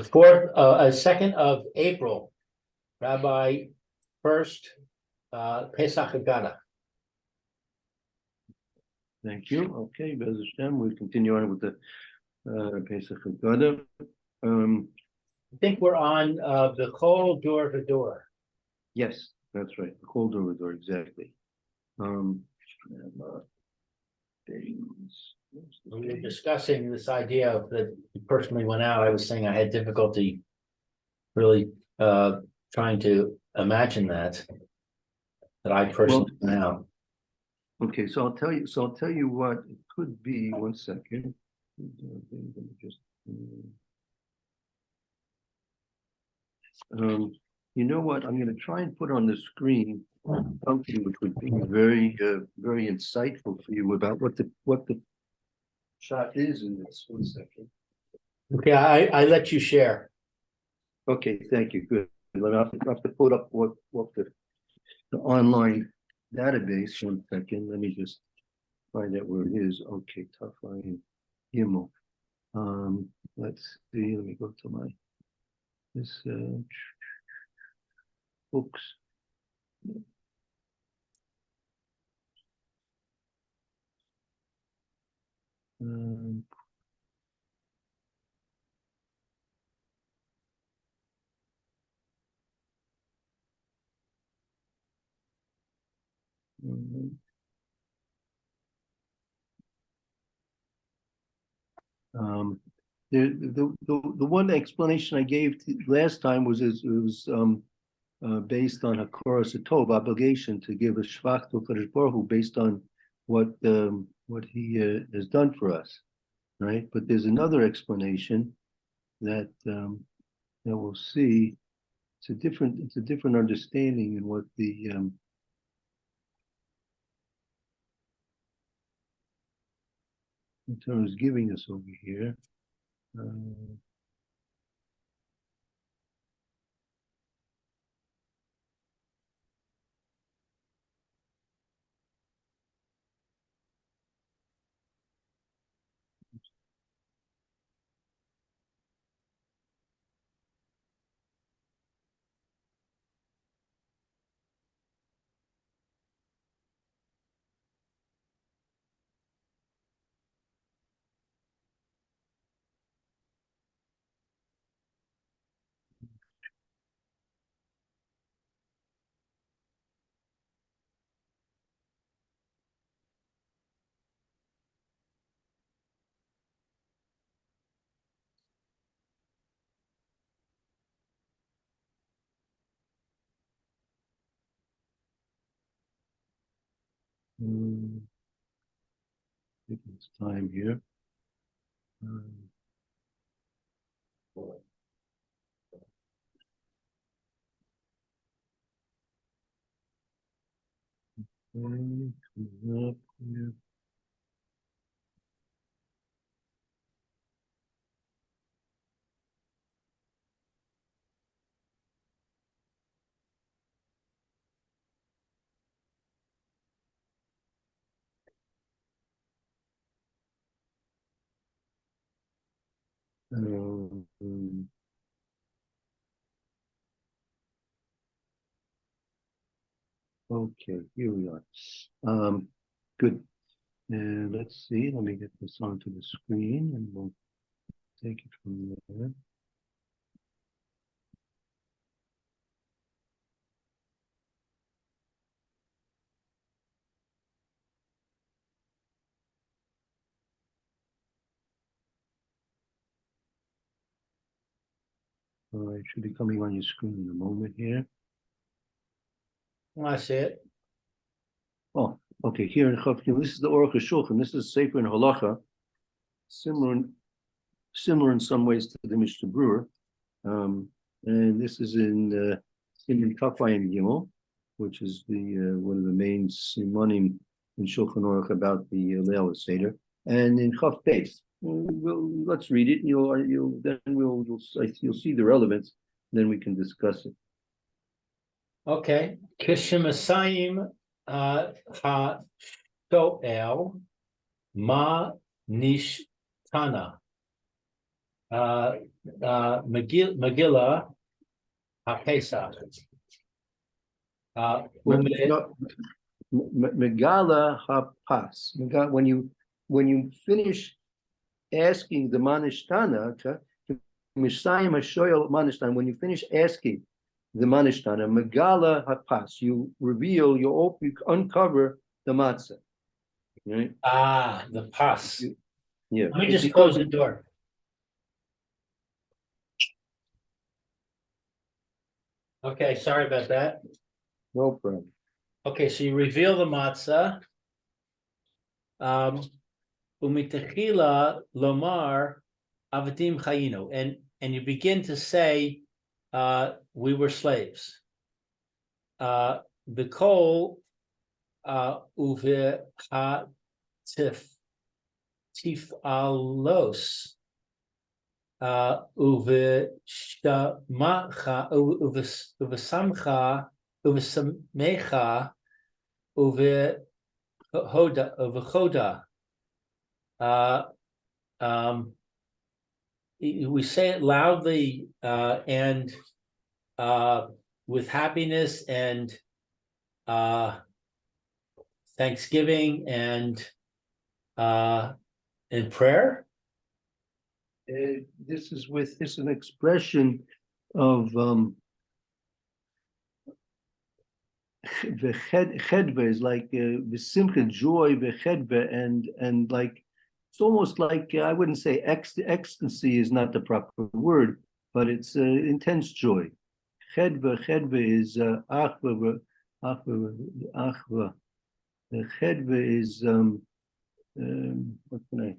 The 2nd of April, Rabbi Furst, Pesach Hagada. Thank you. Okay, Bez Hashem, we'll continue on with the Pesach Hagada. I think we're on the whole door to door. Yes, that's right. The cold door, exactly. We were discussing this idea of that personally went out. I was saying I had difficulty really trying to imagine that I personally went out. Okay, so I'll tell you what it could be. 1 second. You know what? I'm going to try and put on the screen something which would be very insightful for you about what the shot is in this. 1 second. Okay, I let you share. Okay, thank you. Good. I'll have to put up what the online database. 1 second. Let me just find out where it is. Okay, tough line Gimel. Let's see. Let me go to this books. The one explanation I gave last time was it was based on Hakoras Tov, obligation to give a shvach to Kadosh Baruch Hu based on what he has done for us, right? But there's another explanation that we'll see. It's a different understanding in what the Torah is giving us over here. Taking its time here. Up here. Okay, here we are. Good. Let's see. Let me get this onto the screen, and we'll take it from there. All right, should be coming on your screen in a moment here. I see it. Oh, okay. Here in Chavkim, this is the Aruch HaShulchan. This is Sefer in Halacha, similar in some ways to the Mishnah Brewer, and this is in Kafayim Gimel, which is the one of the main simonim in Shulchan Aruch about the Leil Seder, and in Chav Beis. Let's read it. You'll see the relevance. Then we can discuss it. Okay. Kishemasayim ha shoel ma nishtana. Megillah HaPesach. No, Megala hapas. When you finish asking the manishtana, when you finish asking the manishtana, Megala hapas, you reveal, you uncover the matzah. Right? The pas. Yeah. Let me just close the door. Okay, sorry about that. No problem. Okay, so you reveal the matzah. Umitechila lomar avadim chayinu, and you begin to say, we were slaves. The kol uve tifalos uveshamacha uvesamcha uvesamecha uvechoda. We say it loudly and with happiness and thanksgiving and prayer. This is an expression of chedva is like simcha, joy, chedva, and like it's almost like I wouldn't say ecstasy is not the proper word, but it's intense joy. Chedva is achva. The chedva is what can I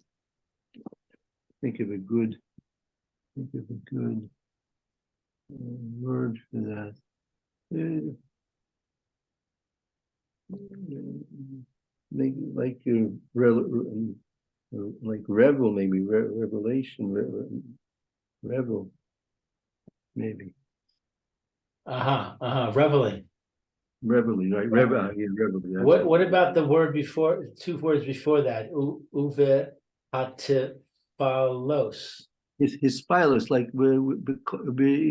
think of a good word for that? Like revel, maybe revelation, revel, maybe. Reveling. Reveling, right? Reveling. What about the word before? Two words before that. Uve hatifalos. His spilos, like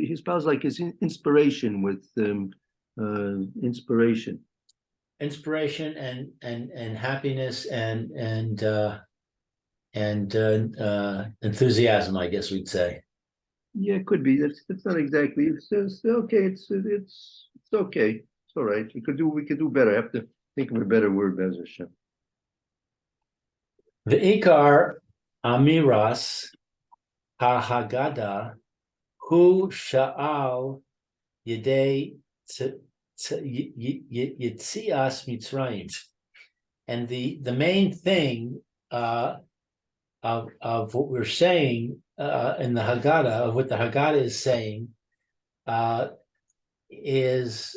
his spilos, like his inspiration with inspiration. Inspiration and happiness and enthusiasm, I guess we'd say. Yeah, it could be. That's not exactly. It's okay. It's okay. It's all right. We could do better. I have to think of a better word, Bez Hashem. The ikar amiras ha-Hagada hu sha'al yedei yitzias mitzrayim, and the main thing of what we're saying in the Hagada, of what the Hagada is saying, is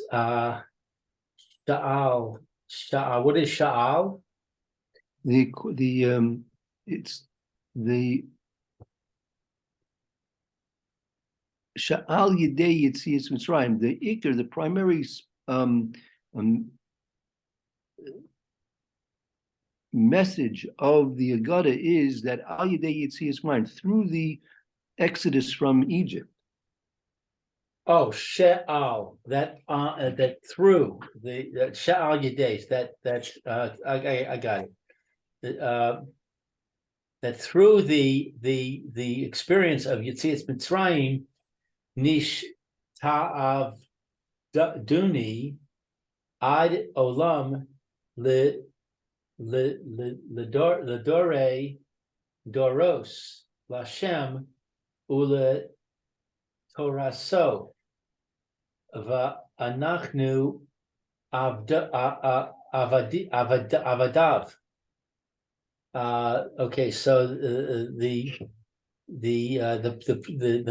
sha'al. What is sha'al? It's the sha'al yedei yitzias mitzrayim. The ikar, the primary message of the Haggadah is that al yedei yitzias mitzrayim, through the exodus from Egypt. Oh, she'al, that through that she'al yedei, I got it. That through the experience of Yetzias Mitzrayim, nish ta'av duni ad olam ledore doros lashem ule toraso va'anachnu avadav. Okay, so the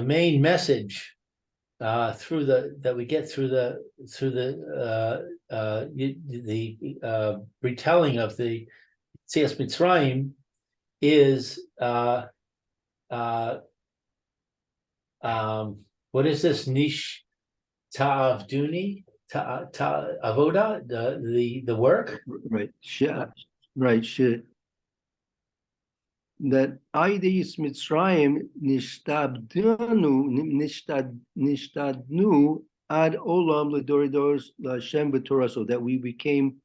main message that we get through the retelling of the Yetzias Mitzrayim is what is this nish ta'avduni avoda, the work, right? Right. that Aidis Mitzrayim nishtadnu ad olam ledoridors laHashem b'Torah, so that we became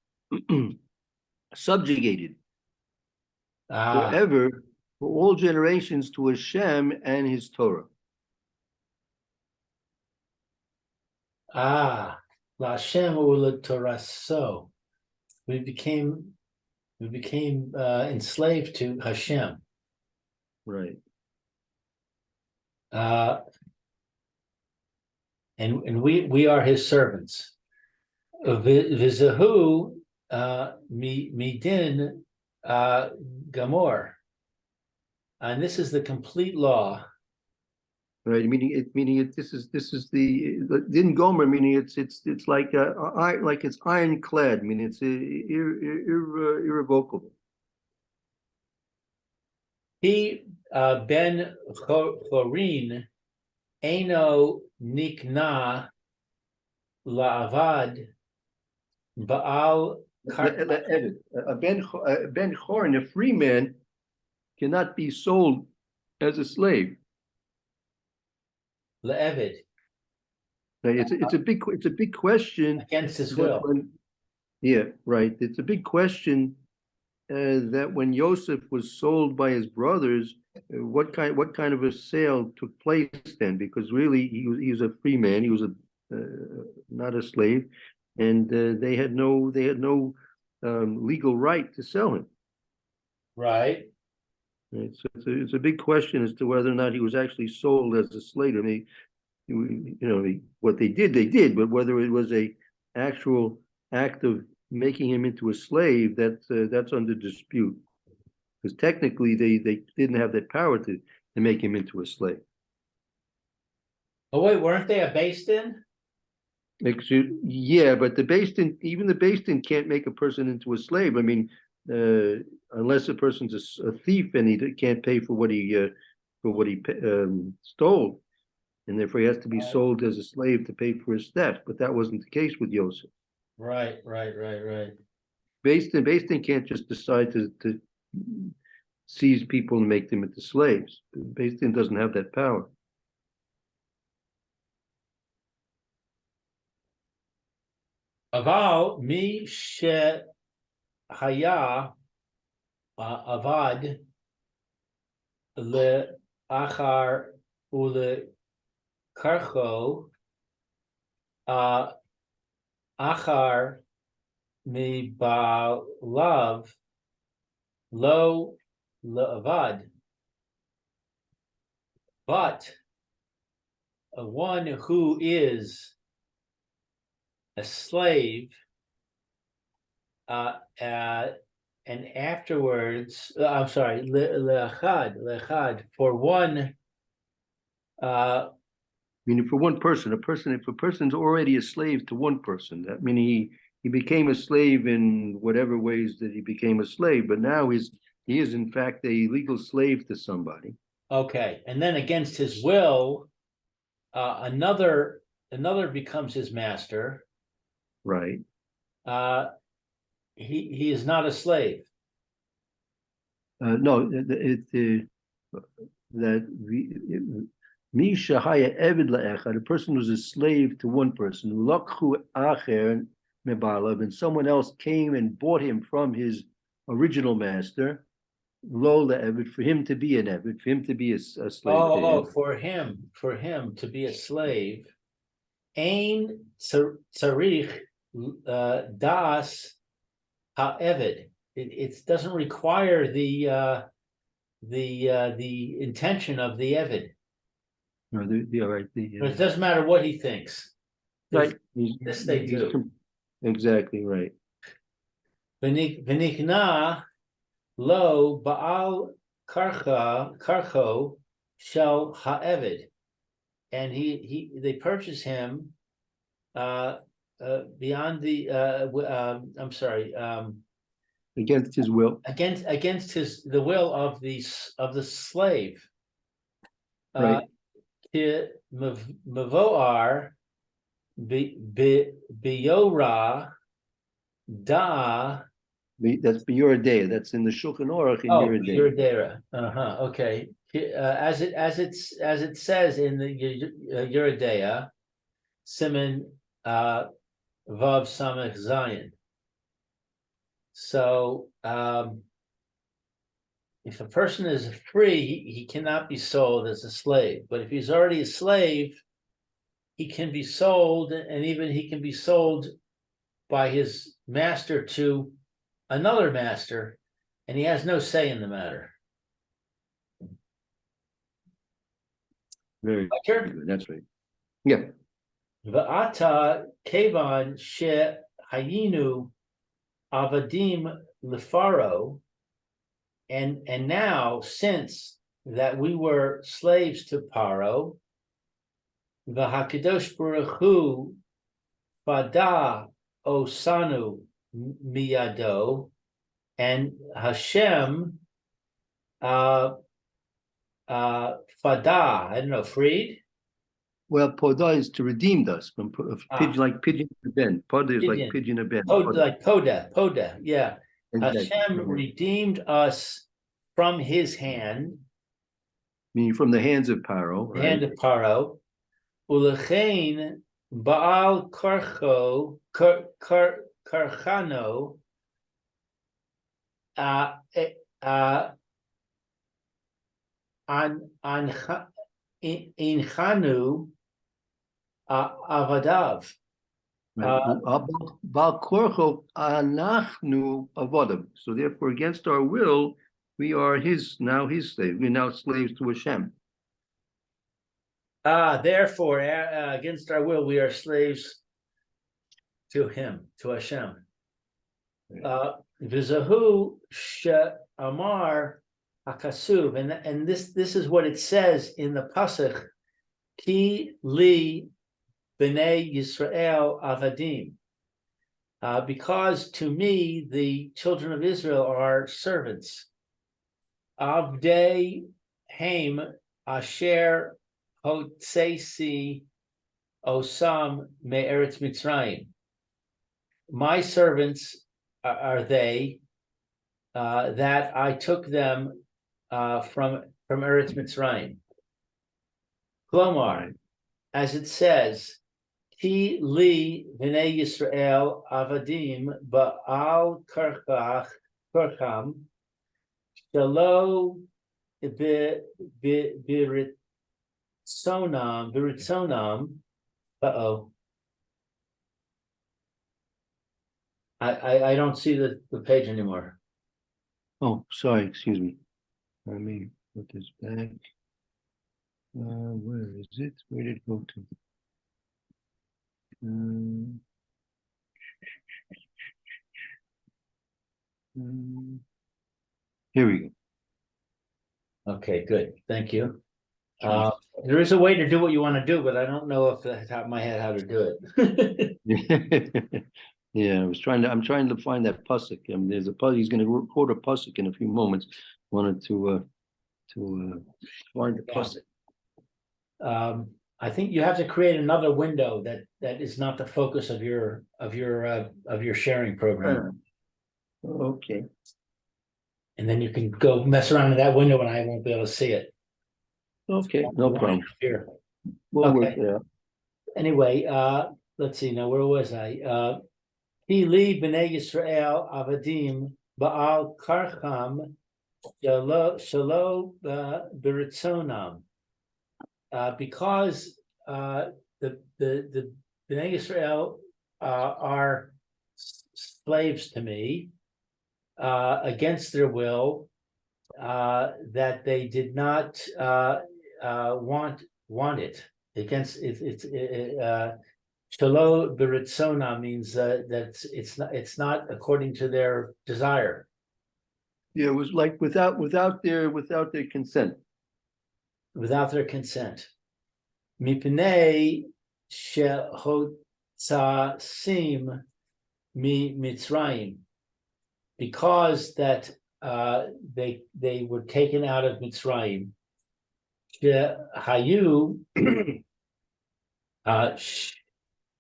subjugated forever for all generations to Hashem and His Torah. LaHashem u'leTorah. So we became enslaved to Hashem. Right. And we are His servants. V'zehu midin gamor. And this is the complete law. Right, this is the din gomer, meaning it's like it's ironclad, meaning it's irrevocable. He ben chorin eno nikna la'avad ba'al a ben chorin, a free man, cannot be sold as a slave. Le'evid. Right, it's a big question Against his will. Yeah, right. It's a big question that when Yosef was sold by his brothers, what kind of a sale took place then? Because really, he was a free man. He was not a slave, and they had no legal right to sell him. Right. Right. So it's a big question as to whether or not he was actually sold as a slave. I mean, what they did, but whether it was a actual act of making him into a slave, that's under dispute. Because technically, they didn't have that power to make him into a slave. Oh wait, weren't they a based-in? Yeah, but even the based-in can't make a person into a slave. I mean, unless a person's a thief and he can't pay for what he stole, and therefore he has to be sold as a slave to pay for his theft. But that wasn't the case with Yosef. Right. Based-in can't just decide to seize people and make them into slaves. Based-in doesn't have that power. Aval mi she haya avad le achar ule karcho achar mi ba'lav lo le'avad. But one who is a slave, and afterwards, I'm sorry, le'achad, for one. Meaning for one person, if a person's already a slave to one person, that meaning he became a slave in whatever ways that he became a slave, but now he is in fact a legal slave to somebody. Okay, and then against his will, another becomes his master. Right. He is not a slave. No, Misha haya evid la'echad, a person who's a slave to one person, lakhu acher mebalav, and someone else came and bought him from his original master, lo la'evid, for him to be an evid, for him to be a slave. For him to be a slave. Ein tzarich das ha'evid. It doesn't require the intention of the evid. No, right. But it doesn't matter what he thinks. Right. This they do. Exactly right. V'nikna lo ba'al karcho shel ha'evid, and they purchase him beyond the I'm sorry, against his will. Against the will of the slave. Right. Mavoar biyora da That's B'Yeridea. That's in the Shulchan Aruch in Oh, Yeridea. Yuridera. Okay. As it says in the Yuridea, Siman Vav Samech Zion. So if a person is free, he cannot be sold as a slave. But if he's already a slave, he can be sold, and even he can be sold by his master to another master, and he has no say in the matter. Very Sure. good. That's right. Yeah. Va'ata kevan she hayinu avadim lefaro, and now since that we were slaves to Paro, v'hakadosh baruch hu fada osanu miyado, and Hashem fada, I don't know, freed. Well, Poda is to redeem us from pigeon, like pigeon ben. Poda is like pigeon ben. Like Poda, yeah. Exactly. Hashem redeemed us from his hand, Meaning from the hands of Paro, right? hand of Paro. Ulechein Baal Karchano in Chanu Avadav. Bal korcho anachnu avodim. So therefore, against our will, we are his slaves. We're now slaves to Hashem. Therefore, against our will, we are slaves to him, to Hashem. V'zahu she'amar hakasuv, and this is what it says in the Pesach. Ki li b'nei Yisrael avadim, because to me the children of Israel are servants. Avdei haim asher hotseisi osam me'eretz Mitzrayim. My servants are they that I took them from Eretz Mitzrayim. Klomar, as it says, Ki li v'nei Yisrael avadim ba'al karcham shalo b'ritzonam. I don't see the page anymore. Oh, sorry, excuse me. Let me put this back. Where is it? Where did it go to? Here we go. Okay, good. Thank you. There is a way to do what you want to do, but I don't know off the top of my head how to do it. Yeah, I'm trying to find that pasuk. There's a pasuk. He's going to record a pasuk in a few moments. Wanted to find the pasuk. I think you have to create another window that is not the focus of your sharing program. Okay. And then you can go mess around in that window, and I won't be able to see it. Okay, no problem. Here. We'll work it out. Anyway, let's see. Now, where was I? Hi li b'nei Yisrael avadim ba'al karcham shalo b'ritzonam. Because the b'nei Yisrael are slaves to me against their will, that they did not want it. Against it's Shalo b'ritzona means that it's not according to their desire. Yeah, it was like without their consent. Without their consent. Mipnei shehotzasim mi Mitzrayim, because that they were taken out of Mitzrayim. Shehayu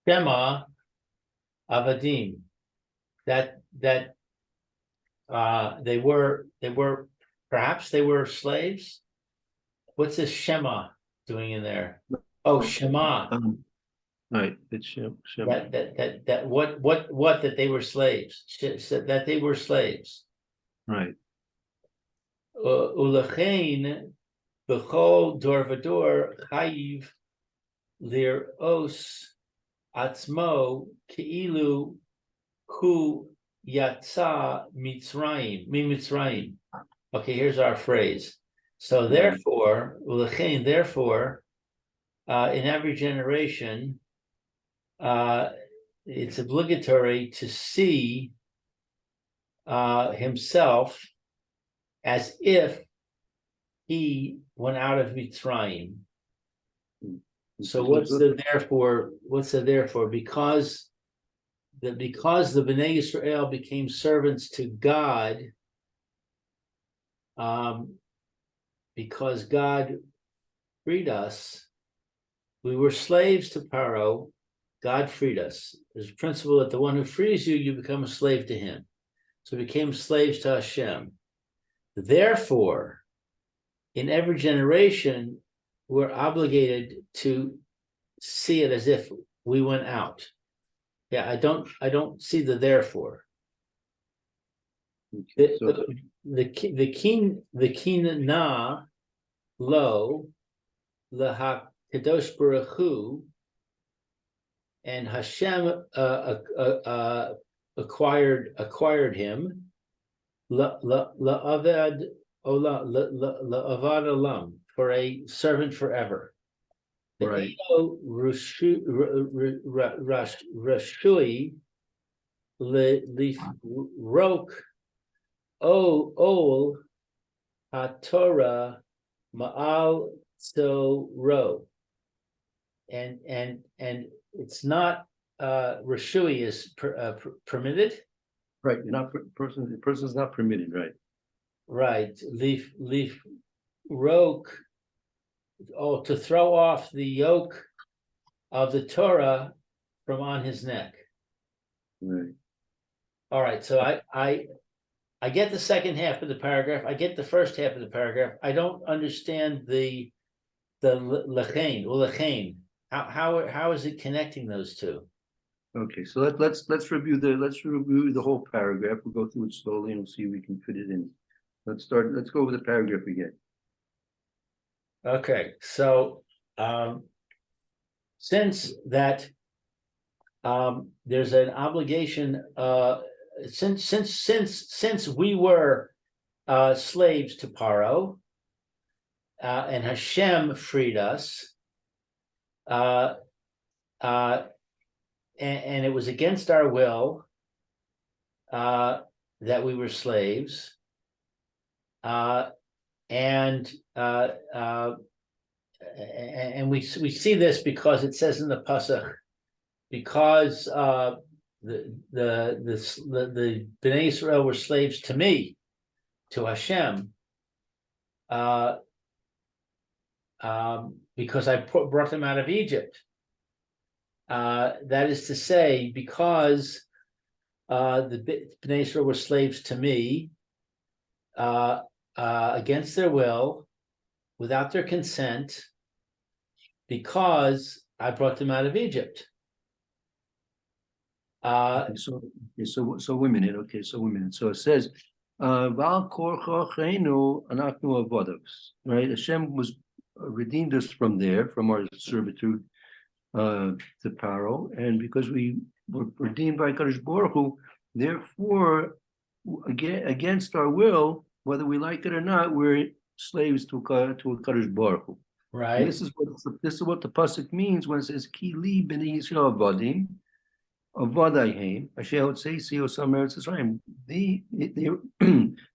Shema Avadim, that perhaps they were slaves. What's this Shema doing in there? Oh, Shema. Right, it's Shem. That what that they were slaves. That they were slaves. Right. Ulechein b'chol dor v'dor chayiv lir os atzmo keilu hu yatsa mitzrayim. Okay, here's our phrase. So therefore, ulechein, therefore, in every generation, it's obligatory to see himself as if he went out of Mitzrayim. So what's the therefore? What's the therefore? Because the Bnei Yisrael became servants to God, because God freed us. We were slaves to Paro. God freed us. There's a principle that the one who frees you, you become a slave to him. So we became slaves to Hashem. Therefore, in every generation, we're obligated to see it as if we went out. Yeah, I don't see the therefore. The kin na lo laha kadosh baruch hu, and Hashem acquired him la avad olam, for a servant forever. Right. Rashui lifrok ol haTorah ma'al ro, and it's not Rashui is permitted. Right, you're not the person's not permitted, right? Right. Leaf roke. Oh, to throw off the yoke of the Torah from on his neck. Right. All right. So I get the second half of the paragraph. I get the first half of the paragraph. I don't understand the lechein. How is it connecting those two? Okay, so let's review the whole paragraph. We'll go through it slowly and we'll see if we can fit it in. Let's go over the paragraph again. Okay, so since that there's an obligation, since we were slaves to Paro, and Hashem freed us, and it was against our will that we were slaves, and we see this because it says in the Pesach, because the Bnei Israel were slaves to me, to Hashem, because I brought them out of Egypt. That is to say, because the Bnei Israel were slaves to me, against their will, without their consent, because I brought them out of Egypt. So wait a minute. Okay, so wait a minute. So it says, "Val korchochenu anachnu avodos." Right? Hashem was redeemed us from there, from our servitude to Paro, and because we were redeemed by Kadosh Baruch Hu, therefore, against our will, whether we like it or not, we're slaves to Kadosh Baruch Hu. Right. And this is what the pasuk means when it says "Ki li b'nei Yisrael avadim avadayhem asher hotzei osam eretz Yisrael."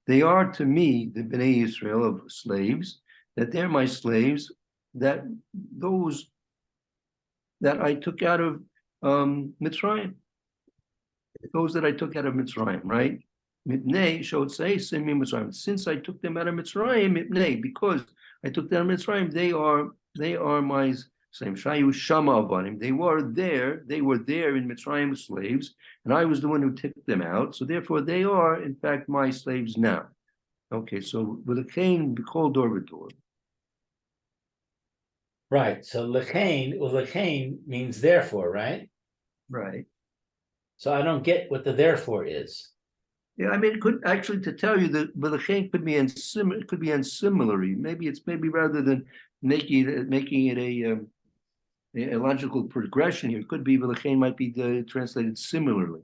They are to me the Bnei Yisrael of slaves, that they're my slaves, that those that I took out of Mitzrayim, those that I took out of Mitzrayim, right? Mipnei shotzei simi Mitzrayim. Since I took them out of Mitzrayim, mipnei, because I took them out of Mitzrayim, they are Same Shayu Shama Avanim. They were there in Mitzrayim slaves, and I was the one who took them out. So therefore, they are in fact my slaves now. Okay, so with a cane, we call door with door. Right. So lechain means therefore, right? Right. So I don't get what the therefore is. Yeah, I mean, it could actually to tell you that Belachin could be unsimilarly. Maybe rather than making it a logical progression here, it could be Belachin might be translated similarly.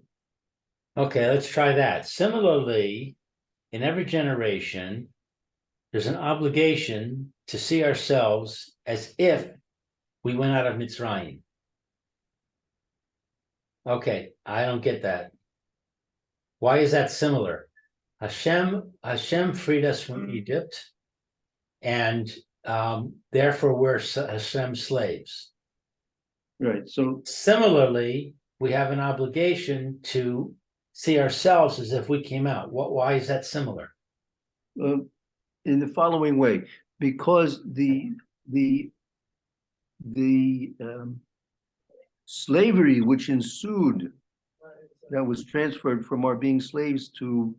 Okay, let's try that. Similarly, in every generation, there's an obligation to see ourselves as if we went out of Mitzrayim. Okay, I don't get that. Why is that similar? Hashem freed us from Egypt, and therefore we're Hashem's slaves. Right. So similarly, we have an obligation to see ourselves as if we came out. Why is that similar? in the following way, because the slavery which ensued, that was transferred from our being slaves to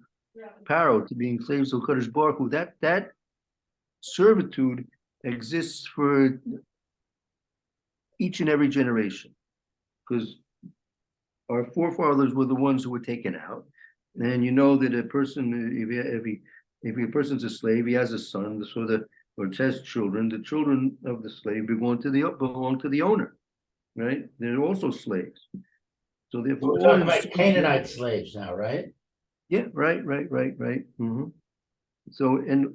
Paro to being slaves to Kadosh Baruch Hu, that servitude exists for each and every generation, because our forefathers were the ones who were taken out, and you know that a person, if a person's a slave, he has a son, so that or has children. The children of the slave belong to the owner, right? They're also slaves. So therefore, we're talking about Canaanite slaves now, right? Yeah, right. Mm-hmm. So and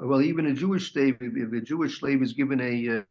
well, even a Jewish slave, if a Jewish slave is given a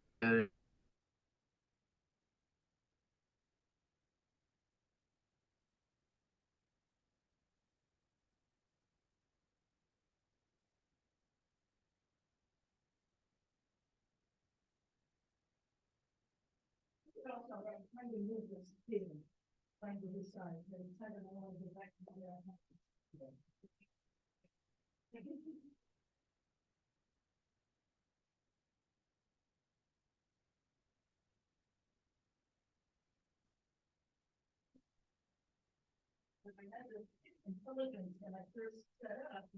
intelligence when I first set up,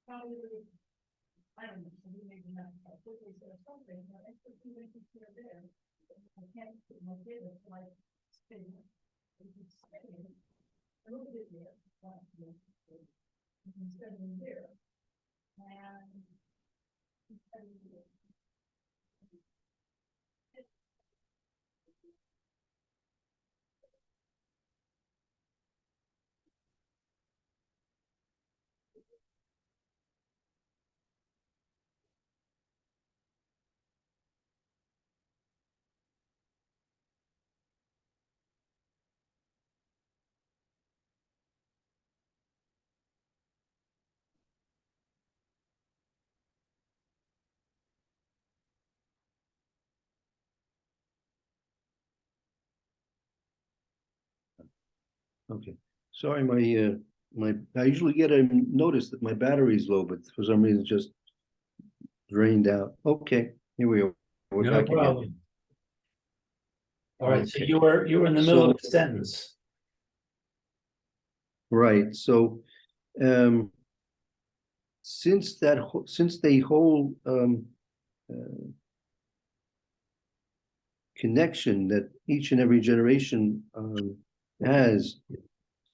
probably, I don't know, maybe not quickly or something, but expertise here there. I can't put my data like spin. It's spinning a little bit there, instead of there. And instead of there. Okay, sorry, I usually get a notice that my battery is low, but for some reason it just drained out. Okay, here we are. We're No back problem. again. All right, so Okay. you were in the middle of a sentence. Right. So since the whole connection that each and every generation has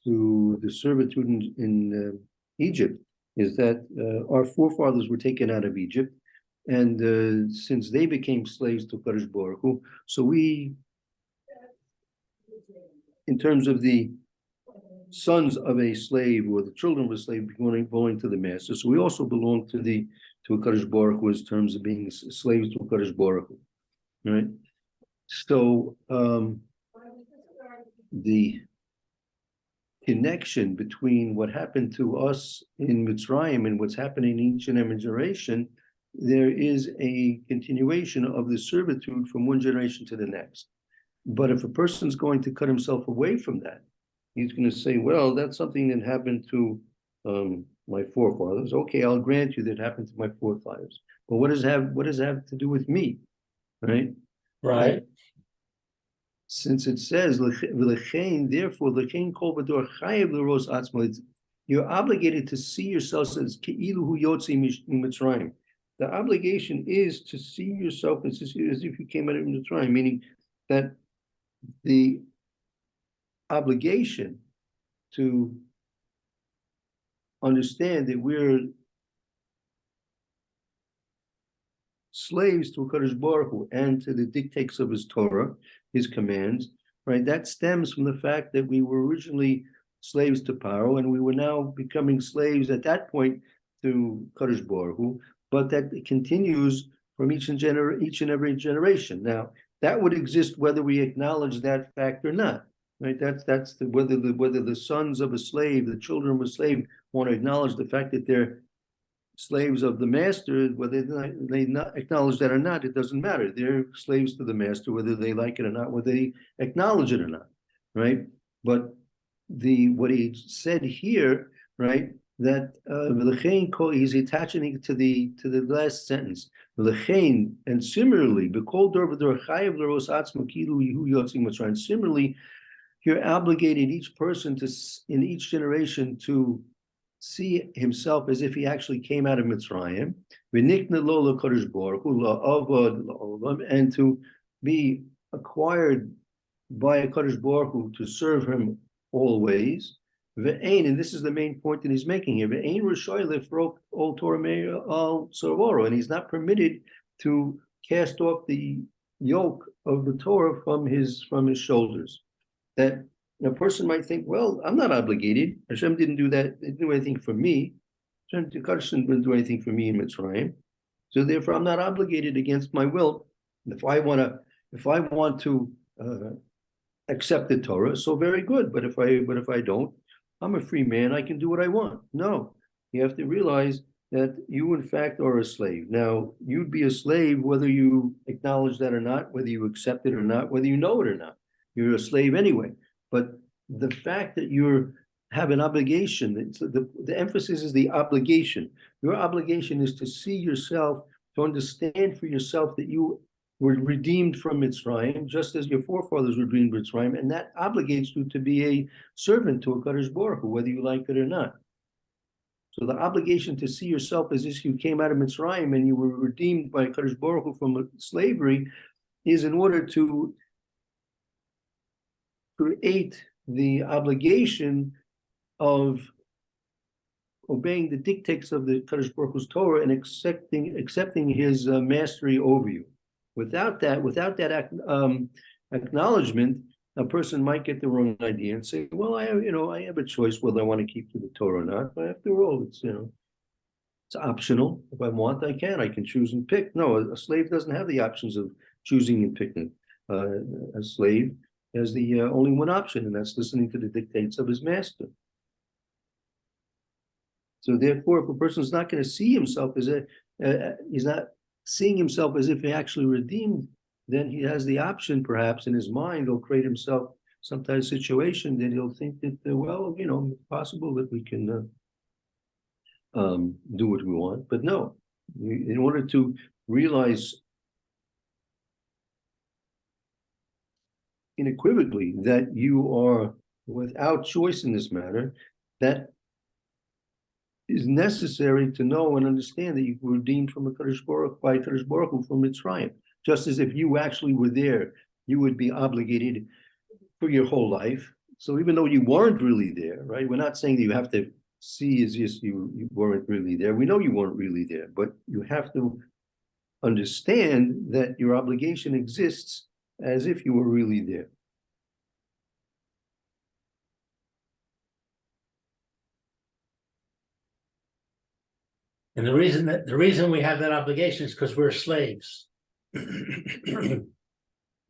to the servitude in Egypt is that our forefathers were taken out of Egypt, and since they became slaves to Kadosh Baruch Hu, so we, in terms of the sons of a slave or the children of a slave belonging to the master, so we also belong to Kadosh Baruch Hu in terms of being slaves to Kadosh Baruch Hu, right? So the connection between what happened to us in Mitzrayim and what's happening in each and every generation, there is a continuation of the servitude from one generation to the next. But if a person's going to cut himself away from that, he's going to say, well, that's something that happened to my forefathers. Okay, I'll grant you that happened to my forefathers. But what does it have to do with me, right? Right. Since it says "V'lechein," therefore "lechein kol v'dor chayev l'ros atzmo," you're obligated to see yourself as "Ke'ilu hu yotzi mitzrayim." The obligation is to see yourself as if you came out of Mitzrayim, meaning that the obligation to understand that we're slaves to HaKadosh Baruch Hu and to the dictates of his Torah, his commands, right? That stems from the fact that we were originally slaves to Paro, and we were now becoming slaves at that point to Kadosh Baruch Hu, but that continues from each and every generation. Now, that would exist whether we acknowledge that fact or not, right? That's whether the sons of a slave, the children of a slave, want to acknowledge the fact that they're slaves of the master, whether they not acknowledge that or not, it doesn't matter. They're slaves to the master, whether they like it or not, whether they acknowledge it or not, right? But what he said here, right, that he's attaching it to the last sentence. And similarly, similarly, you're obligated each person in each generation to see himself as if he actually came out of Mitzrayim, and to be acquired by a Kadosh Baruch Hu to serve him always. And this is the main point that he's making here. And he's not permitted to cast off the yoke of the Torah from his shoulders. That a person might think, well, I'm not obligated. Hashem didn't do that. He didn't do anything for me. Hashem didn't do anything for me in Mitzrayim. So therefore, I'm not obligated against my will. If I want to accept the Torah, so very good. But if I don't, I'm a free man. I can do what I want. No, you have to realize that you, in fact, are a slave. Now, you'd be a slave whether you acknowledge that or not, whether you accept it or not, whether you know it or not. You're a slave anyway. But the fact that you have an obligation, the emphasis is the obligation. Your obligation is to see yourself, to understand for yourself that you were redeemed from Mitzrayim, just as your forefathers were redeemed from Mitzrayim, and that obligates you to be a servant to a Kadosh Baruch Hu, whether you like it or not. So the obligation to see yourself as if you came out of Mitzrayim and you were redeemed by Kadosh Baruch Hu from slavery is in order to create the obligation of obeying the dictates of the Kadosh Baruch Hu's Torah and accepting his mastery over you. Without that acknowledgement, a person might get the wrong idea and say, well, I have a choice whether I want to keep to the Torah or not. But after all, it's optional. If I want, I can choose and pick. No, a slave doesn't have the options of choosing and picking. A slave has the only one option, and that's listening to the dictates of his master. So therefore, if a person's not going to see himself as he's not seeing himself as if he actually redeemed, then he has the option, perhaps in his mind, he'll create himself some type of situation that he'll think that, well, it's possible that we can do what we want. But no, in order to realize unequivocally that you are without choice in this matter, that is necessary to know and understand that you were redeemed from by Kadosh Baruch Hu from Mitzrayim. Just as if you actually were there, you would be obligated for your whole life. So even though you weren't really there, right? We're not saying that you have to see as if you weren't really there. We know you weren't really there, but you have to understand that your obligation exists as if you were really there. And the reason we have that obligation is because we're slaves.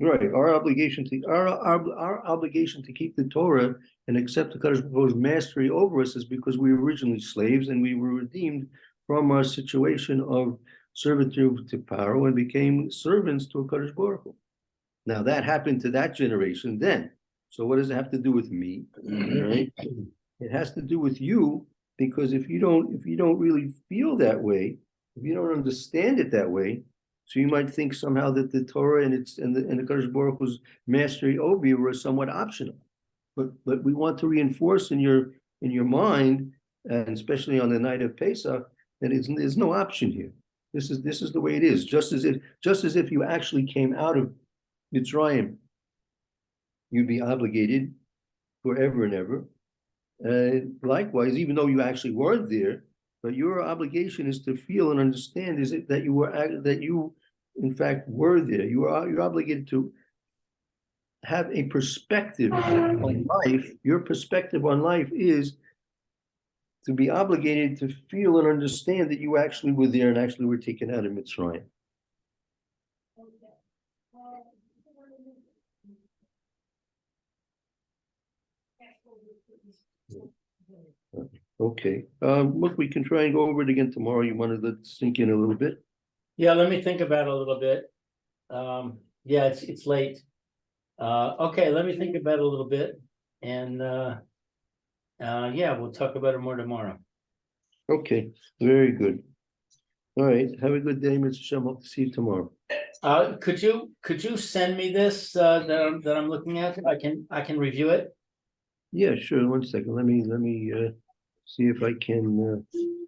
Right. Our obligation to keep the Torah and accept the Kadosh Baruch Hu's mastery over us is because we were originally slaves and we were redeemed from our situation of servitude to Paro and became servants to a Kadosh Baruch Hu. Now that happened to that generation then. So what does it have to do with me? Right? It has to do with you, because if you don't really feel that way, if you don't understand it that way, So you might think somehow that the Torah and the Kadosh Baruch Hu's mastery over you were somewhat optional. But we want to reinforce in your mind, and especially on the night of Pesach, that there's no option here. This is the way it is. Just as if you actually came out of Mitzrayim, you'd be obligated forever and ever. Likewise, even though you actually weren't there, but your obligation is to feel and understand is it that you in fact were there. You're obligated to have a perspective on life. Your perspective on life is to be obligated to feel and understand that you actually were there and actually were taken out of Mitzrayim. Okay. Look, we can try and go over it again tomorrow. You wanted to sink in a little bit? Yeah, let me think about it a little bit. Yeah, it's late. Okay, let me think about it a little bit, and yeah, we'll talk about it more tomorrow. Okay, very good. All right, have a good day, Mr. Shem. Hope to see you tomorrow. Could you send me this that I'm looking at? I can review it. Yeah, sure. 1 second. Let me see if I can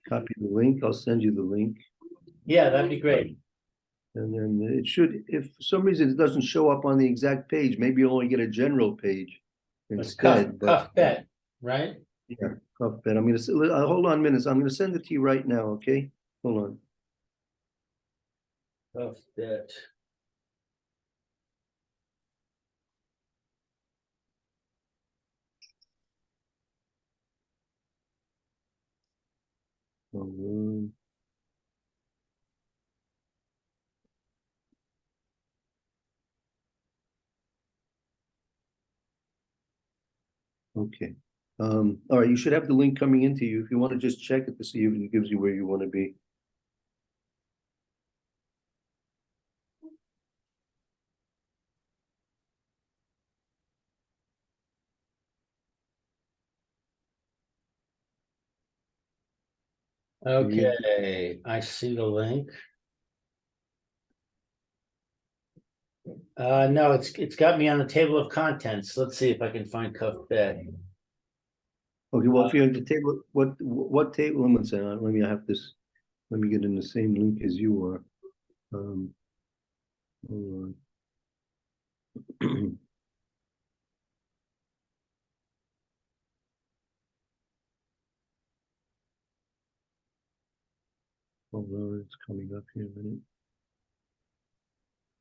copy the link. I'll send you the link. Yeah, that'd be great. And then it should, if for some reason it doesn't show up on the exact page, maybe you'll only get a general page It's cuff instead. But bet, right? yeah, cuff bet. I'm gonna hold on minutes. I'm gonna send it to you right now. Okay, hold on. Cuff bet. Hold on. Okay. All right, you should have the link coming into you. If you want to just check it to see if it gives you where you want to be. Okay, I see the link. No, it's got me on the table of contents. Let's see if I can find cuff bet. Okay, well, if you're at the table, what table? Let me say, let me have this. Let me get in the same link as you are. Hold on. Hold on, it's coming up here in a minute.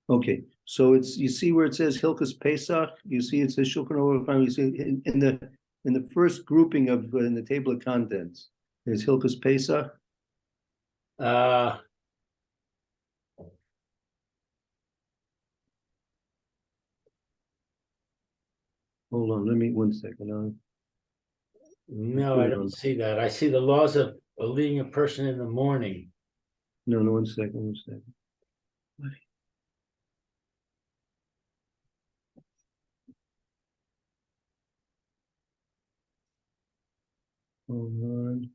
Okay, so you see where it says Hilchos Pesach. You see it says Shulchan Aruch. You see in the first grouping of in the table of contents, there's Hilchos Pesach. Uh, Hold on, let me 1 second. no, I don't see that. I see the laws of leading a person in the morning. No, 1 second, 1 second. Hold on.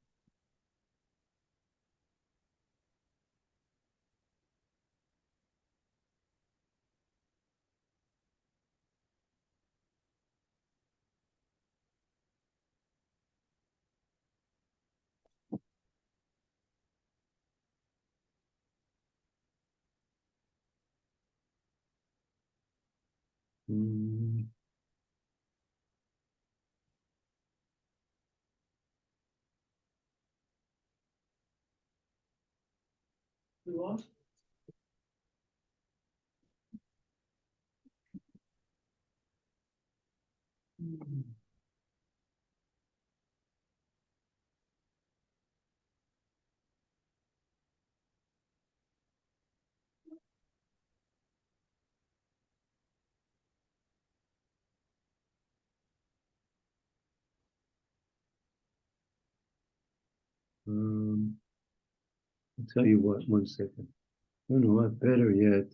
Hmm. I'll tell you what, 1 second. No, not better yet.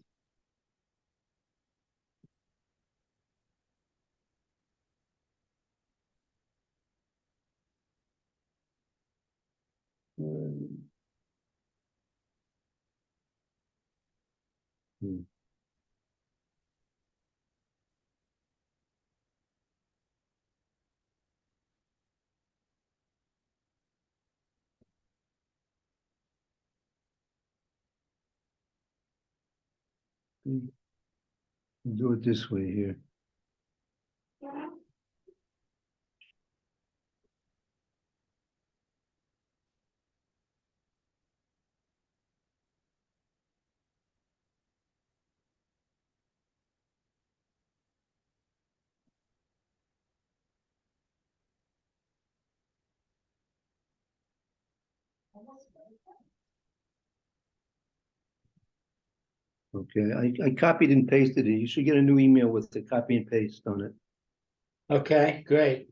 Do it this way here. Okay, I copied and pasted it. You should get a new email with the copy and paste on it. Okay, great.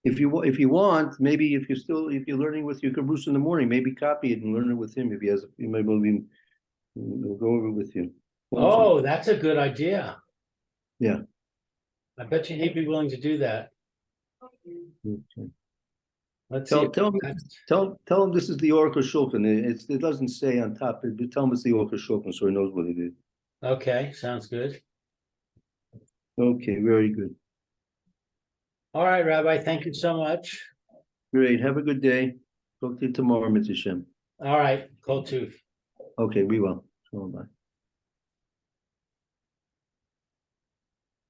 If you want, maybe if you're learning with your caboose in the morning, maybe copy it and learn it with him if he has, he might be, he'll go over it with you. Oh, that's a good idea. Yeah. I bet you he'd be willing to do that. Okay. Let's see. Tell him this is the Oracle Shulchan. It doesn't say on top, but tell him it's the Oracle Shulchan so he knows what it is. Okay, sounds good. Okay, very good. All right, Rabbi, thank you so much. Great. Have a good day. Talk to you tomorrow, Mr. Shem. All right, Kol Tuv. Okay, we will. So bye.